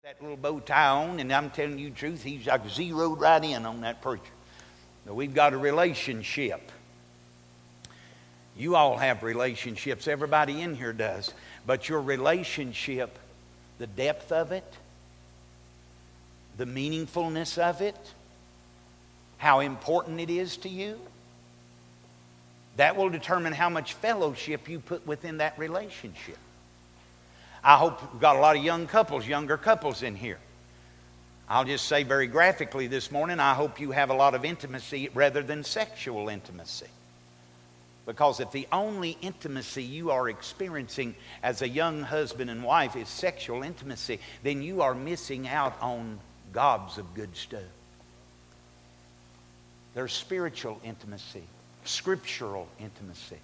that little bow tie on, and I'm telling you the truth, he's like zeroed right in on that preacher. Now, we've got a relationship. You all have relationships. Everybody in here does. But your relationship, the depth of it, the meaningfulness of it, how important it is to you, that will determine how much fellowship you put within that relationship. I hope we've got a lot of younger couples in here. I'll just say very graphically this morning, I hope you have a lot of intimacy rather than sexual intimacy. Because if the only intimacy you are experiencing as a young husband and wife is sexual intimacy, then you are missing out on gobs of good stuff. There's spiritual intimacy, scriptural intimacy,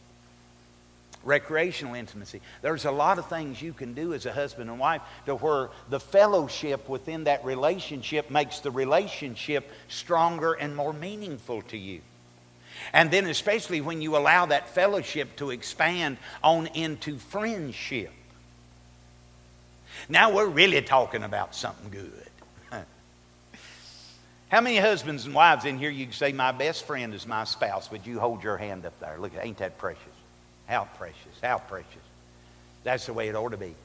recreational intimacy. There's a lot of things you can do as a husband and wife to where the fellowship within that relationship makes the relationship stronger and more meaningful to you. And then especially when you allow that fellowship to expand on into friendship. Now we're really talking about something good. How many husbands and wives in here you can say, my best friend is my spouse? Would you hold your hand up there? Look, ain't that precious? How precious, how precious. That's the way it ought to be.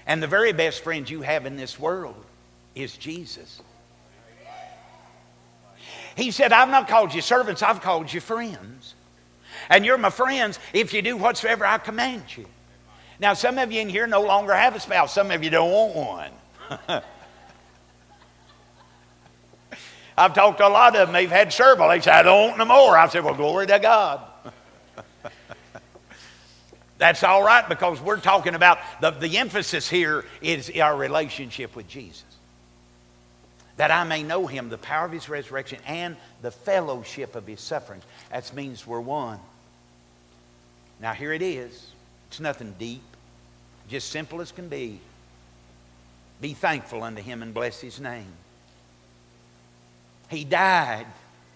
And the very best friend you have in this world is Jesus. He said, I've not called you servants, I've called you friends. And you're my friends if you do whatsoever I command you. Now, some of you in here no longer have a spouse. Some of you don't want one. I've talked to a lot of them. They've had several. They say, I don't want no more. I said, well, glory to God. That's all right, because we're talking about the emphasis here is our relationship with Jesus. That I may know him, the power of his resurrection, and the fellowship of his sufferings. That means we're one. Now here it is. It's nothing deep. Just simple as can be. Be thankful unto him and bless his name. He died,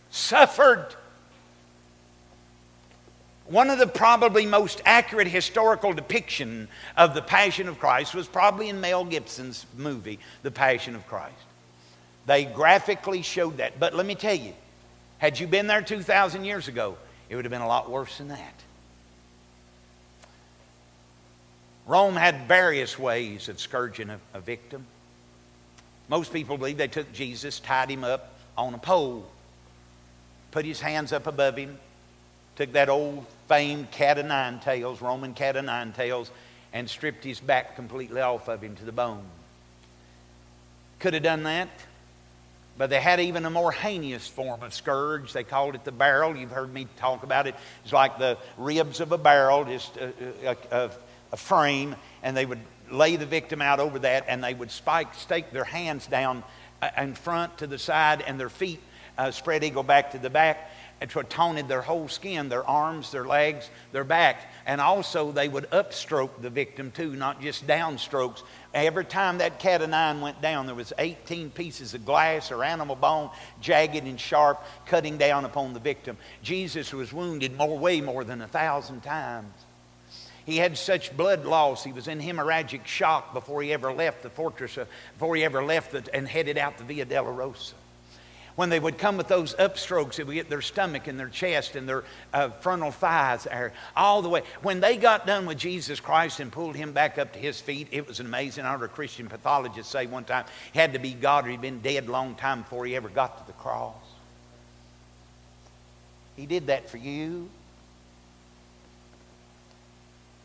suffered. One of the probably most accurate historical depiction of the Passion of Christ was probably in Mel Gibson's movie, The Passion of Christ. They graphically showed that. But let me tell you, had you been there 2,000 years ago, it would have been a lot worse than that. Rome had various ways of scourging a victim. Most people believe they took Jesus, tied him up on a pole, put his hands up above him, took that old famed cat of nine tails, Roman cat of nine tails, and stripped his back completely off of him to the bone. Could have done that, but they had even a more heinous form of scourge. They called it the barrel. You've heard me talk about it. It's like the ribs of a barrel, just a frame, and they would lay the victim out over that, and they would stake their hands down in front to the side, and their feet spread eagle back to the back, and taunted their whole skin, their arms, their legs, their back. And also they would upstroke the victim too, not just downstrokes. Every time that cat of nine went down, there was 18 pieces of glass or animal bone, jagged and sharp, cutting down upon the victim. Jesus was wounded way more than 1,000 times. He had such blood loss. He was in hemorrhagic shock before he ever left the fortress, and headed out the Via Dolorosa. When they would come with those upstrokes, it would get their stomach and their chest and their frontal thighs all the way. When they got done with Jesus Christ and pulled him back up to his feet, it was amazing. I heard a Christian pathologist say one time, he had to be God or he'd been dead a long time before he ever got to the cross. He did that for you.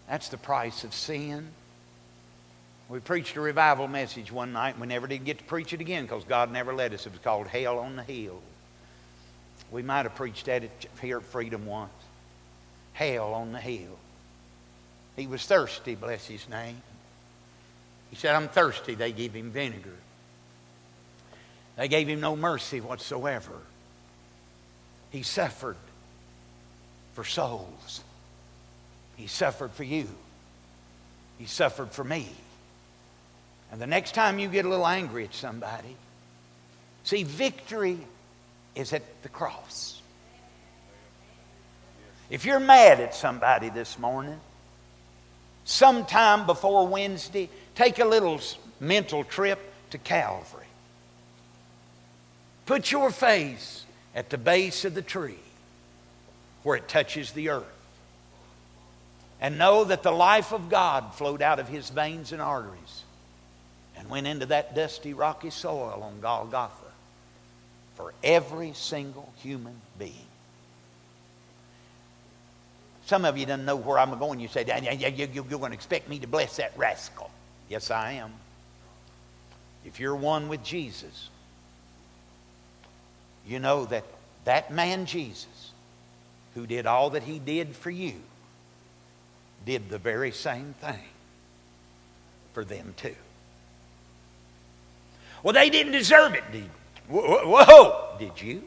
That's the price of sin. We preached a revival message one night, and we never did get to preach it again because God never let us. It was called Hell on the Hill. We might have preached that here at Freedom once. Hell on the hill. He was thirsty, bless his name. He said, I'm thirsty. They gave him vinegar. They gave him no mercy whatsoever. He suffered for souls. He suffered for you. He suffered for me. And the next time you get a little angry at somebody, see, victory is at the cross. If you're mad at somebody this morning, sometime before Wednesday, take a little mental trip to Calvary. Put your face at the base of the tree where it touches the earth. And know that the life of God flowed out of his veins and arteries and went into that dusty, rocky soil on Golgotha for every single human being. Some of you don't know where I'm going. You say, you're going to expect me to bless that rascal. Yes, I am. If you're one with Jesus, you know that that man Jesus, who did all that he did for you, did the very same thing for them too. Well, they didn't deserve it, did you? Whoa! Did you?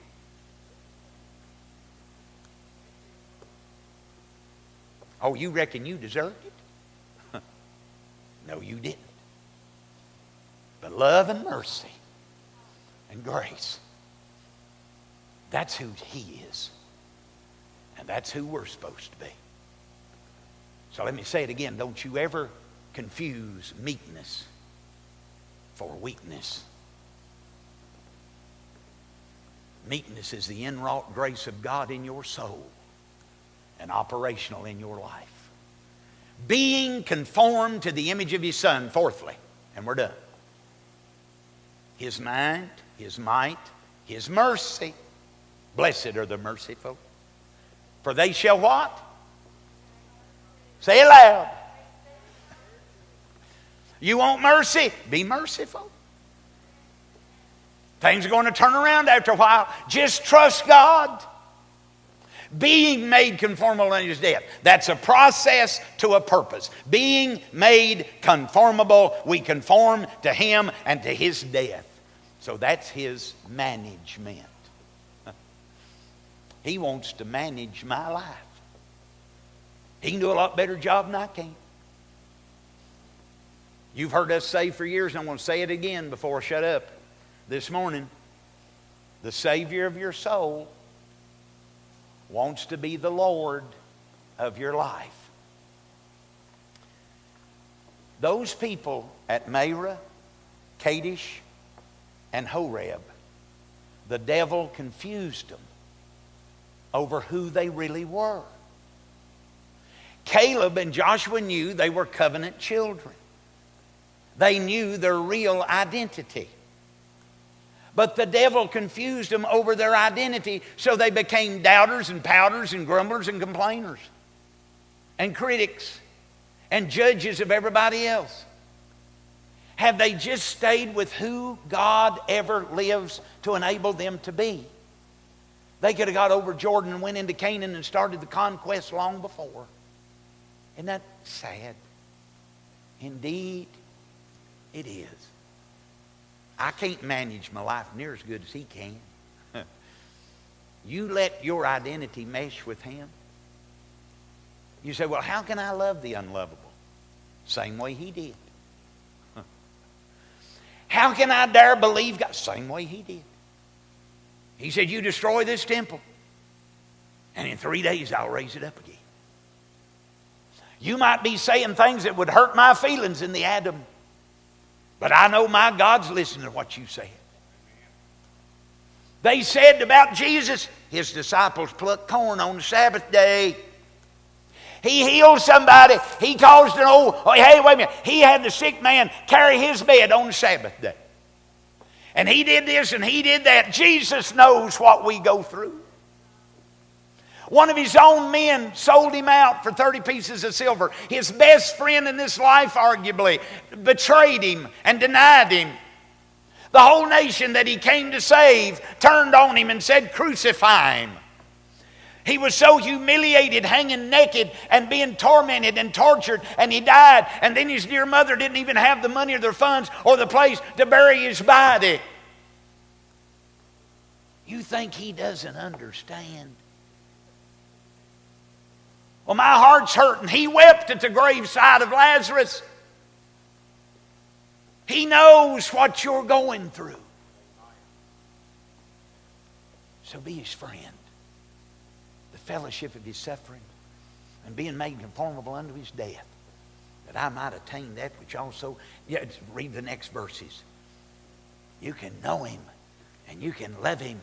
Oh, you reckon you deserved it? No, you didn't. But love and mercy and grace, that's who he is. And that's who we're supposed to be. So let me say it again. Don't you ever confuse meekness for weakness. Meekness is the inwrought grace of God in your soul and operational in your life. Being conformed to the image of his Son, fourthly, and we're done. His mind, his might, his mercy. Blessed are the merciful, for they shall what? Say it loud. You want mercy? Be merciful. Things are going to turn around after a while. Just trust God. Being made conformable unto his death. That's a process to a purpose. Being made conformable. We conform to him and to his death. So that's his management. He wants to manage my life. He can do a lot better job than I can. You've heard us say for years, and I'm going to say it again before I shut up this morning. The Savior of your soul wants to be the Lord of your life. Those people at Meribah, Kadesh, and Horeb, the devil confused them over who they really were. Caleb and Joshua knew they were covenant children. They knew their real identity. But the devil confused them over their identity, so they became doubters and pouters and grumblers and complainers and critics and judges of everybody else. Have they just stayed with who God ever lives to enable them to be? They could have got over Jordan and went into Canaan and started the conquest long before. Isn't that sad? Indeed, it is. I can't manage my life near as good as he can. You let your identity mesh with him. You say, well, how can I love the unlovable? Same way he did. How can I dare believe God? Same way he did. He said, you destroy this temple, and in 3 days I'll raise it up again. You might be saying things that would hurt my feelings in the Adam, but I know my God's listening to what you said. They said about Jesus, his disciples plucked corn on the Sabbath day. He healed somebody. He caused an old, hey, wait a minute. He had the sick man carry his bed on the Sabbath day. And he did this and he did that. Jesus knows what we go through. One of his own men sold him out for 30 pieces of silver. His best friend in this life, arguably, betrayed him and denied him. The whole nation that he came to save turned on him and said, crucify him. He was so humiliated, hanging naked and being tormented and tortured, and he died. And then his dear mother didn't even have the money or the funds or the place to bury his body. You think he doesn't understand? Well, my heart's hurting. He wept at the graveside of Lazarus. He knows what you're going through. So be his friend. The fellowship of his suffering and being made conformable unto his death, that I might attain that which also, read the next verses. You can know Him, and you can love Him,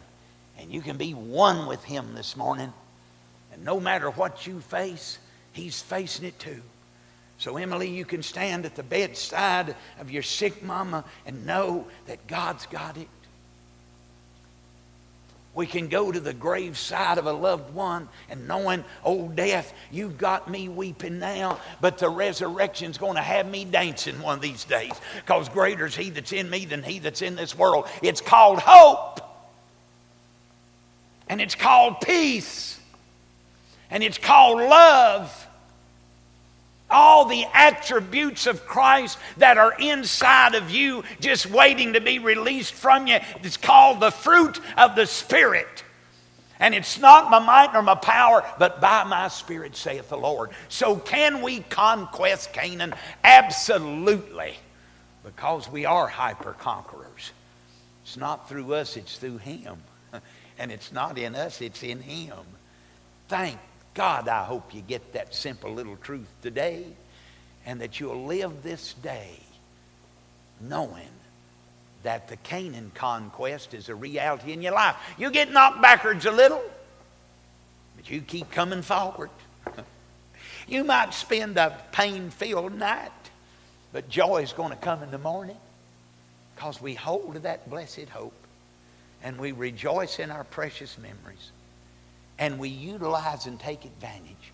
and you can be one with Him this morning. And no matter what you face, He's facing it too. So Emily, you can stand at the bedside of your sick mama and know that God's got it. We can go to the graveside of a loved one and knowing, oh death, you've got me weeping now, but the resurrection's going to have me dancing one of these days, because greater is He that's in me than he that's in this world. It's called hope, and it's called peace, and it's called love. All the attributes of Christ that are inside of you, just waiting to be released from you. It's called the fruit of the Spirit. And it's not my might nor my power, but by my Spirit, saith the Lord. So can we conquest Canaan? Absolutely. Because we are hyper-conquerors. It's not through us, it's through Him. And it's not in us, it's in Him. Thank God, I hope you get that simple little truth today, and that you'll live this day knowing that the Canaan conquest is a reality in your life. You get knocked backwards a little, but you keep coming forward. You might spend a pain-filled night, but joy is going to come in the morning, because we hold to that blessed hope, and we rejoice in our precious memories. And we utilize and take advantage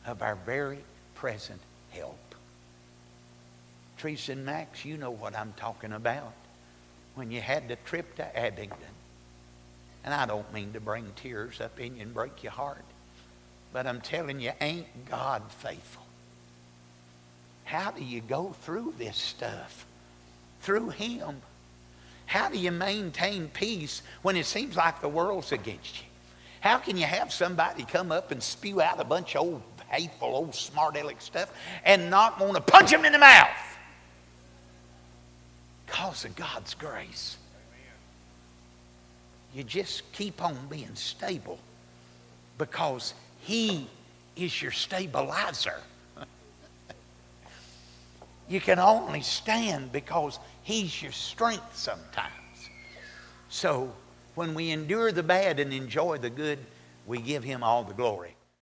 of our very present help. Teresa and Max, you know what I'm talking about. When you had the trip to Abingdon. And I don't mean to bring tears up in you and break your heart. But I'm telling you, ain't God faithful? How do you go through this stuff? Through Him. How do you maintain peace when it seems like the world's against you? How can you have somebody come up and spew out a bunch of old, hateful, old, smart-aleck stuff and not want to punch them in the mouth? Because of God's grace. You just keep on being stable, because He is your stabilizer. You can only stand because He's your strength sometimes. So when we endure the bad and enjoy the good, we give Him all the glory.